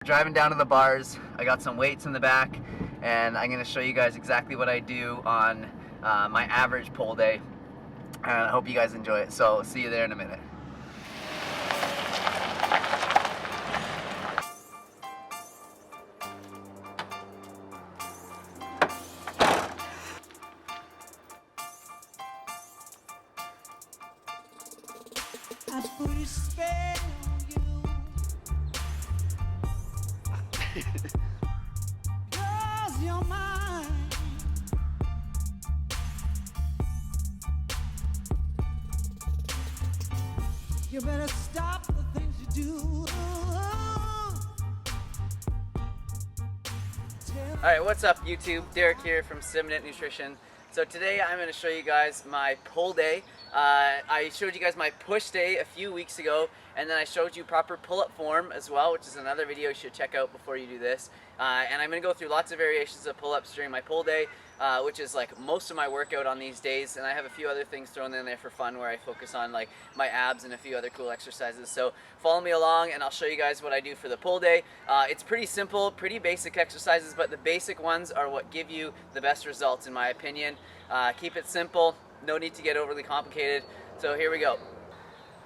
driving down to the bars. I got some weights in the back, and I'm going to show you guys exactly what I do on my average pull day. And I hope you guys enjoy it. So see you there in a minute. I put a spell on you. Cause you're mine. You better stop the things you do. Alright, what's up YouTube? Derek here from Simnett Nutrition. So today I'm going to show you guys my pull day. I showed you guys my push day a few weeks ago, and then I showed you proper pull-up form as well, which is another video you should check out before you do this. And I'm going to go through lots of variations of pull-ups during my pull day, which is like most of my workout on these days, and I have a few other things thrown in there for fun where I focus on like my abs and a few other cool exercises. So follow me along and I'll show you guys what I do for the pull day. It's pretty simple, pretty basic exercises, but the basic ones are what give you the best results in my opinion. Keep it simple, no need to get overly complicated. So here we go.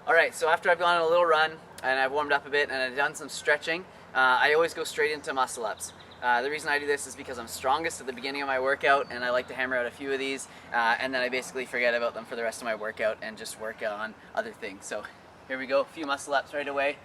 Alright, so after I've gone on a little run and I've warmed up a bit and I've done some stretching, I always go straight into muscle ups. The reason I do this is because I'm strongest at the beginning of my workout, and I like to hammer out a few of these, and then I basically forget about them for the rest of my workout and just work on other things. So here we go, a few muscle ups right away.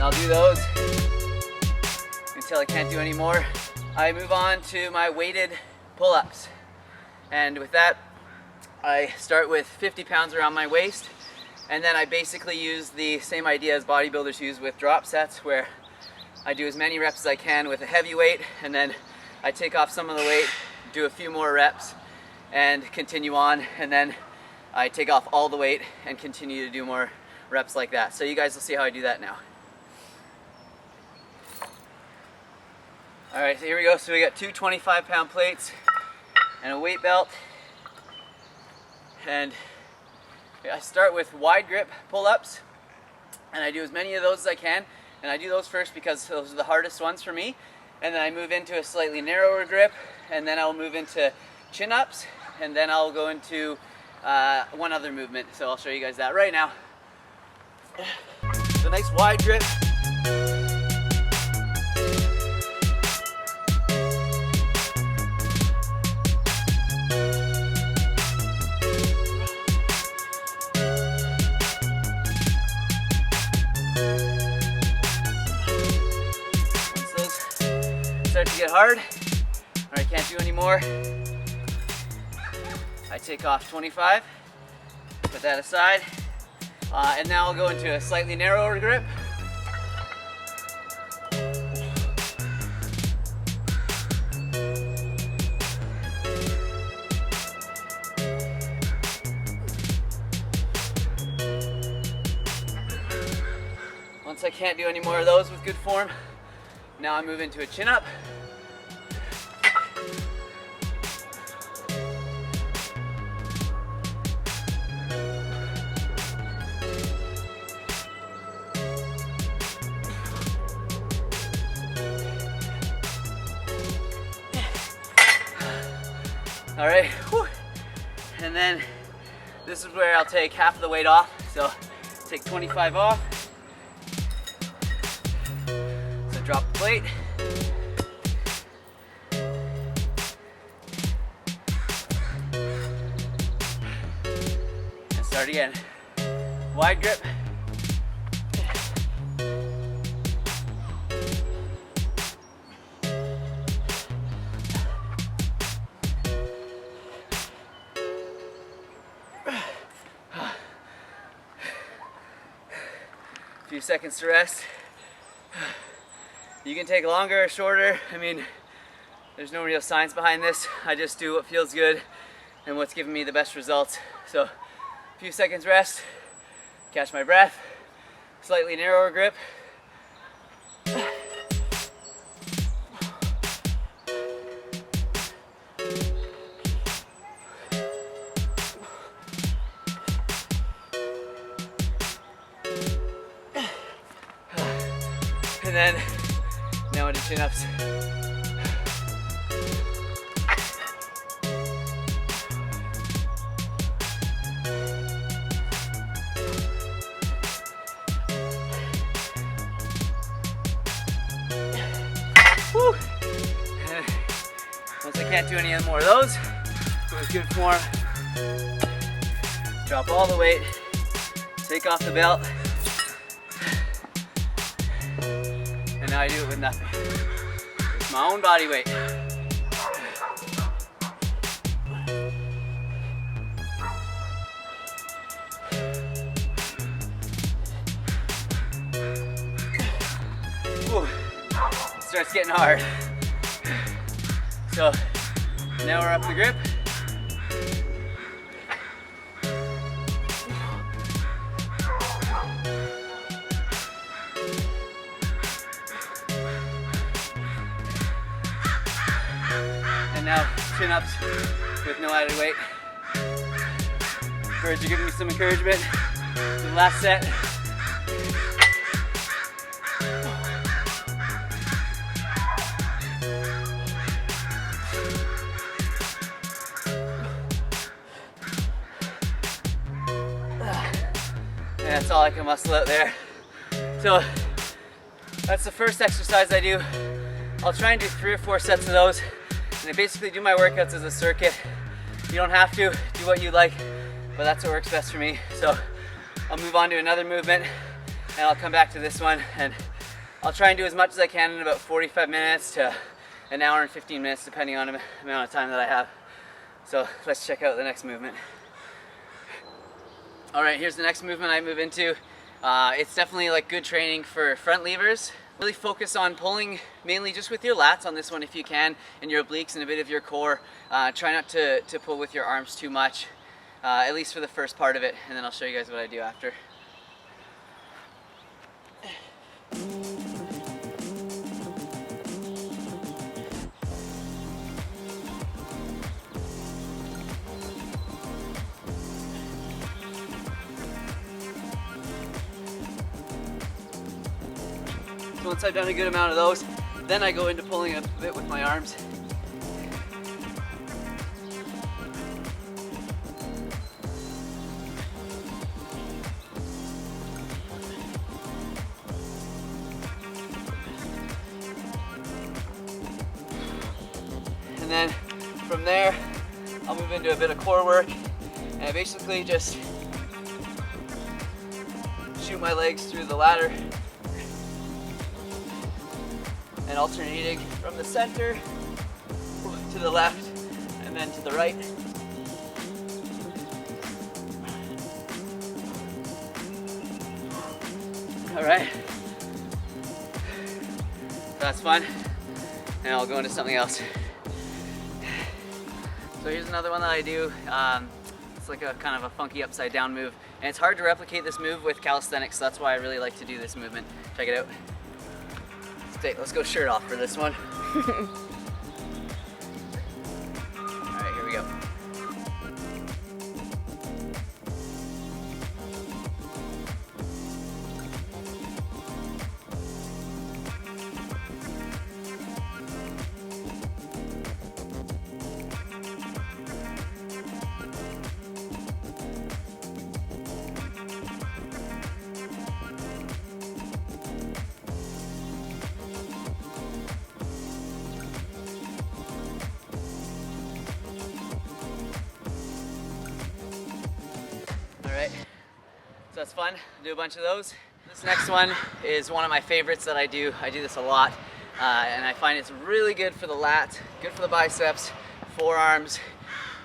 I'll do those until I can't do any more. I move on to my weighted pull-ups, and with that I start with 50 pounds around my waist, and then I basically use the same idea as bodybuilders use with drop sets, where I do as many reps as I can with a heavy weight, and then I take off some of the weight, do a few more reps and continue on, and then I take off all the weight and continue to do more reps like that. So you guys will see how I do that now. Alright, so here we go. So we got two 25-pound plates and a weight belt. And I start with wide grip pull-ups, and I do as many of those as I can. And I do those first because those are the hardest ones for me. And then I move into a slightly narrower grip, and then I'll move into chin-ups, and then I'll go into one other movement. So I'll show you guys that right now. So nice wide grip. Start to get hard, or I can't do anymore, I take off 25, put that aside, and now I'll go into a slightly narrower grip. Once I can't do any more of those with good form, now I move into a chin up. All right, whew. And then this is where I'll take half of the weight off. So take 25 off. Drop the plate. And start again. Wide grip. A few seconds to rest. You can take longer or shorter. I mean, there's no real science behind this. I just do what feels good and what's giving me the best results. So, a few seconds rest, catch my breath, slightly narrower grip. And then now into chin-ups. Woo. Once I can't do any more of those, go with good form. Drop all the weight, take off the belt. And now I do it with nothing. It's my own body weight. Whew. It starts getting hard. So now we're up the grip. Now chin-ups with no added weight. Birds are giving me some encouragement for the last set. And that's all I can muscle out there. So that's the first exercise I do. I'll try and do 3 or 4 sets of those. And I basically do my workouts as a circuit. You don't have to do what you like, but that's what works best for me. So I'll move on to another movement and I'll come back to this one, and I'll try and do as much as I can in about 45 minutes to an hour and 15 minutes, depending on the amount of time that I have. So let's check out the next movement. All right, here's the next movement I move into. It's definitely like good training for front levers. Really focus on pulling mainly just with your lats on this one if you can, and your obliques and a bit of your core. Try not to pull with your arms too much, at least for the first part of it, and then I'll show you guys what I do after. Once I've done a good amount of those, then I go into pulling a bit with my arms. And then from there, I'll move into a bit of core work, and I basically just shoot my legs through the ladder and alternating from the center to the left and then to the right. All right, that's fun. And I'll go into something else. So here's another one that I do. It's like a kind of a funky upside down move, and it's hard to replicate this move with calisthenics, so that's why I really like to do this movement. Check it out. Let's go shirt off for this one. All right, here we go. Alright, so that's fun. Do a bunch of those. This next one is one of my favorites that I do. I do this a lot, and I find it's really good for the lat, good for the biceps, forearms,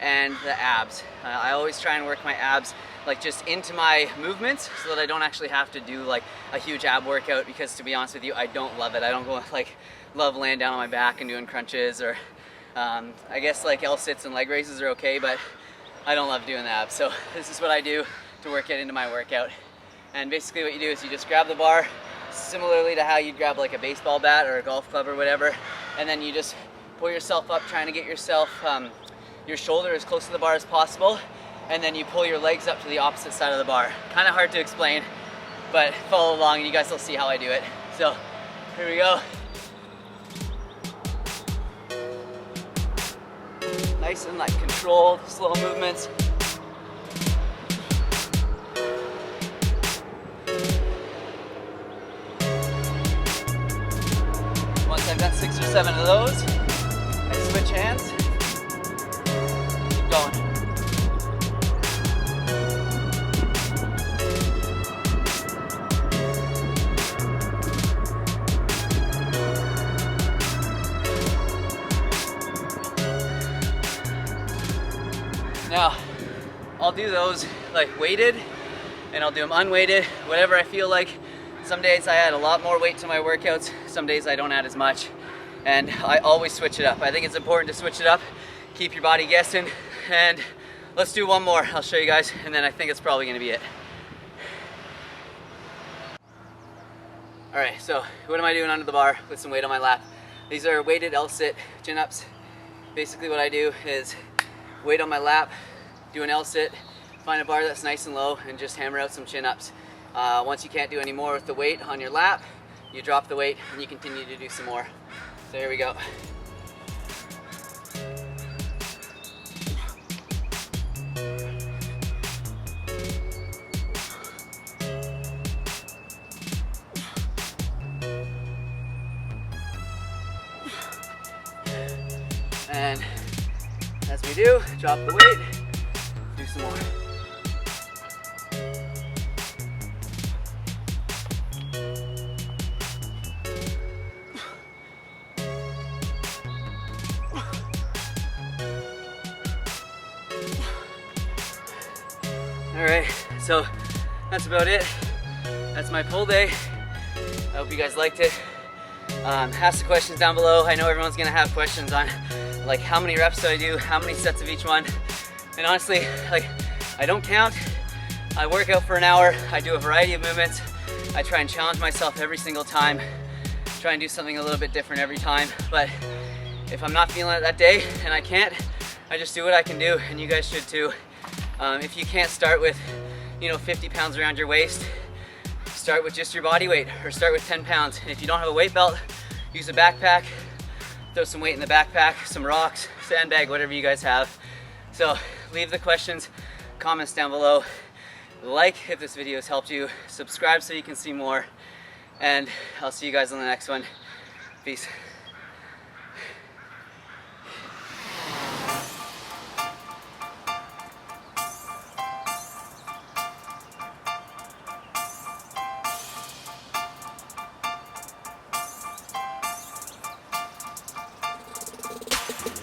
and the abs. I always try and work my abs like just into my movements so that I don't actually have to do like a huge ab workout, because to be honest with you, I don't love it. I don't go like love laying down on my back and doing crunches, or I guess like L-sits and leg raises are okay, but I don't love doing the abs. So this is what I do to work it into my workout. And basically what you do is you just grab the bar similarly to how you'd grab like a baseball bat or a golf club or whatever, and then you just pull yourself up, trying to get yourself, your shoulder as close to the bar as possible, and then you pull your legs up to the opposite side of the bar. Kind of hard to explain, but follow along and you guys will see how I do it. So here we go. Nice and like controlled, slow movements. Once I've done 6 or 7 of those, I switch hands, keep going. Now, I'll do those like weighted, and I'll do them unweighted, whatever I feel like. Some days I add a lot more weight to my workouts, some days I don't add as much, and I always switch it up. I think it's important to switch it up, keep your body guessing, and let's do one more. I'll show you guys, and then I think it's probably gonna be it. All right, so what am I doing under the bar with some weight on my lap? These are weighted L-sit chin-ups. Basically what I do is weight on my lap, do an L-sit, find a bar that's nice and low, and just hammer out some chin-ups. Once you can't do any more with the weight on your lap, you drop the weight and you continue to do some more. So here we go. And as we do, drop the weight, do some more. All right, so that's about it. That's my pull day. I hope you guys liked it. Ask the questions down below. I know everyone's gonna have questions on like how many reps do I do, how many sets of each one. And honestly, like I don't count. I work out for an hour. I do a variety of movements. I try and challenge myself every single time. Try and do something a little bit different every time. But if I'm not feeling it that day and I can't, I just do what I can do, and you guys should too. If you can't start with, 50 pounds around your waist, start with just your body weight, or start with 10 pounds. And if you don't have a weight belt, use a backpack, throw some weight in the backpack, some rocks, sandbag, whatever you guys have. So leave the questions, comments down below. Like if this video has helped you, subscribe so you can see more, and I'll see you guys on the next one. Peace.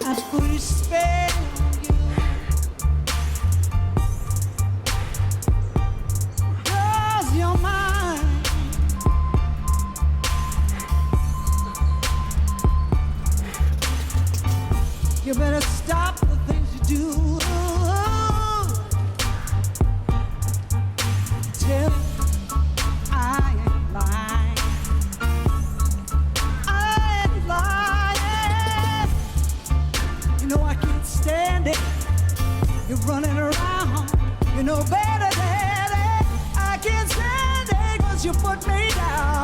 I put a spell on you. Cause you're mine. You better stop the things you do. Tell me I ain't lying. I ain't lying. You know I can't stand it. You're running around. You know better than it. I can't stand it 'cause you put me down.